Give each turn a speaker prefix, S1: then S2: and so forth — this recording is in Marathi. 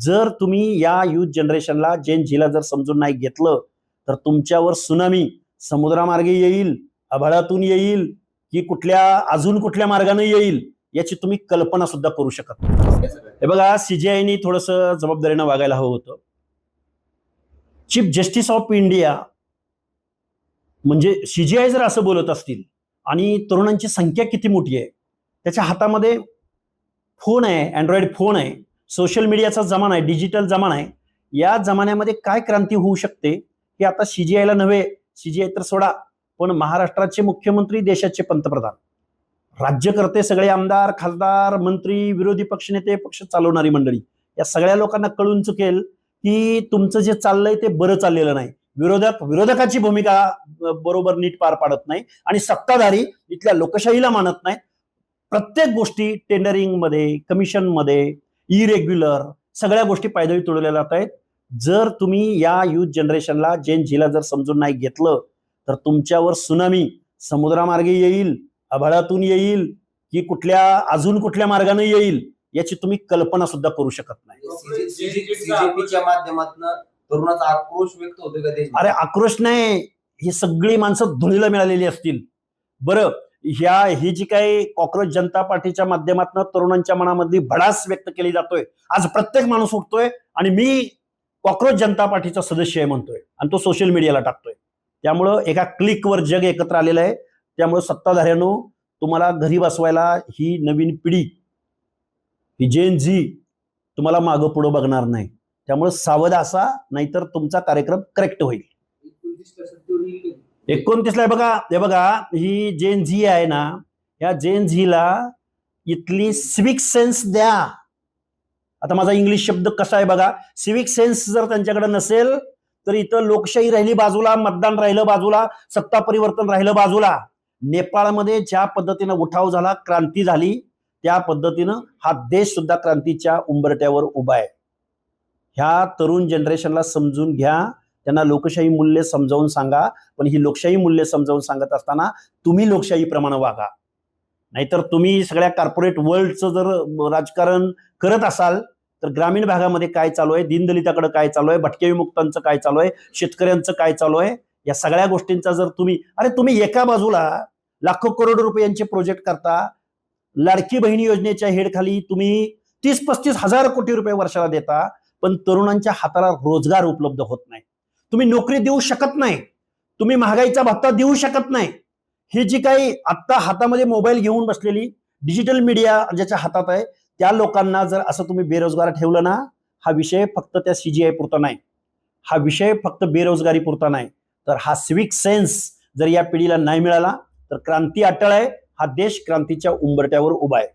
S1: जर तुम्ही या युथ जनरेशनला जेन झीला जर समजून नाही घेतलं तर तुमच्यावर सुनामी समुद्रामार्गे येईल, आभाळातून येईल की अजून कुठल्या मार्गाने येईल याची तुम्ही कल्पना सुद्धा करू शकत नाही. हे बघा, सीजीआयनी थोडस जबाबदारीनं वागायला हवं होतं. चीफ जस्टिस ऑफ इंडिया म्हणजे सीजीआय जर असं बोलत असतील आणि तरुणांची संख्या किती मोठी आहे, त्याच्या हातामध्ये फोन आहे, अँड्रॉइड फोन आहे, सोशल मीडियाचा जमाना आहे, डिजिटल जमाना आहे. या जमान्यामध्ये काय क्रांती होऊ शकते हे आता सीजीआयला नव्हे, सीजीआय तर सोडा, पण महाराष्ट्राचे मुख्यमंत्री, देशाचे पंतप्रधान, राज्यकर्ते, सगळे आमदार, खासदार, मंत्री, विरोधी पक्षनेते, पक्ष चालवणारी मंडळी, या सगळ्या लोकांना कळून चुकेल की तुमचं जे चाललंय ते बरं चाललेलं नाही. विरोधकाची भूमिका बरोबर नीट पार पाडत नाही आणि सत्ताधारी इथल्या लोकशाहीला मानत नाही. प्रत्येक गोष्टी टेंडरिंग मध्ये, कमिशन मध्ये, इरेग्युलर सगळ्या गोष्टी पायदळी तुडवल्या जात आहेत. जर तुम्ही या युथ जनरेशनला जेन झीला जर समजून नाही घेतलं तर तुमच्यावर सुनामी समुद्रामार्गे येईल, आभाळातून येईल की अजून कुठल्या मार्गाने येईल याची तुम्ही कल्पना सुद्धा करू शकत नाही.
S2: सीजेपीच्या माध्यमातून तरुणाचा आक्रोश व्यक्त होतोय का देश?
S1: अरे आक्रोश नाही, ही सगळी माणसं धुळीला मिळालेली असतील. बरं, ही जी काही कॉक्रोच जनता पार्टीच्या माध्यमातून तरुणांच्या मनामधली भडास व्यक्त केली जातोय, आज प्रत्येक माणूस उठतोय आणि मी कॉक्रोच जनता पार्टीचा सदस्य आहे म्हणतोय आणि तो सोशल मीडियाला टाकतोय. त्यामुळं एका क्लिकवर जग एकत्र आलेलं आहे. त्यामुळे सत्ताधाऱ्यांनो, तुम्हाला घरी बसवायला ही नवीन पिढी, ही जेन झी तुम्हाला मागं पुढं बघणार नाही. त्यामुळे सावध असा, नाहीतर तुमचा कार्यक्रम करेक्ट होईल. 29ला बघा, ही जेन झी आहे ना, या जेन झीला इथली सिविक सेन्स द्या. आता माझा इंग्लिश शब्द कसा आहे बघा, सिविक सेन्स जर त्यांच्याकडे नसेल तर इथं लोकशाही राहिली बाजूला, मतदान राहिलं बाजूला, सत्ता परिवर्तन राहिलं बाजूला. नेपाळमध्ये ज्या पद्धतीनं उठाव झाला, क्रांती झाली, त्या पद्धतीनं हा देश सुद्धा क्रांतीच्या उंबरट्यावर उभा आहे. ह्या तरुण जनरेशनला समजून घ्या, त्यांना लोकशाही मूल्य समजावून सांगा. पण ही लोकशाही मूल्य समजावून सांगत असताना तुम्ही लोकशाहीप्रमाणे वागा. नाहीतर तुम्ही सगळ्या कॉर्पोरेट वर्ल्डचं जर राजकारण करत असाल तर ग्रामीण भागामध्ये काय चालू आहे, दीनदलिताकडे काय चालू आहे, भटक्या विमुक्तांचं काय चालू आहे, शेतकऱ्यांचं काय चालू आहे, या सगळ्या गोष्टींचा जर तुम्ही एका बाजूला लाखो करोड रुपयांचे प्रोजेक्ट करता, लाडकी बहिणी योजनेच्या हेडखाली तुम्ही 30-35 हजार कोटी रुपये वर्षाला देता, पण तरुणांच्या हाताला रोजगार उपलब्ध होत नाही. तुम्ही नोकरी देऊ शकत नाही, तुम्ही महागाईचा भत्ता देऊ शकत नाही. ही जी काही आत्ता हातामध्ये मोबाईल घेऊन बसलेली डिजिटल मीडिया ज्याच्या हातात आहे, त्या लोकांना जर असं तुम्ही बेरोजगार ठेवलं ना, हा विषय फक्त त्या सीजीआय पुरता नाही, हा विषय फक्त बेरोजगारी पुरता नाही, तर हा सिविक सेन्स जर या पिढीला नाही मिळाला तर क्रांती अटळ आहे. हा देश क्रांतीच्या उंबरट्यावर उभा आहे.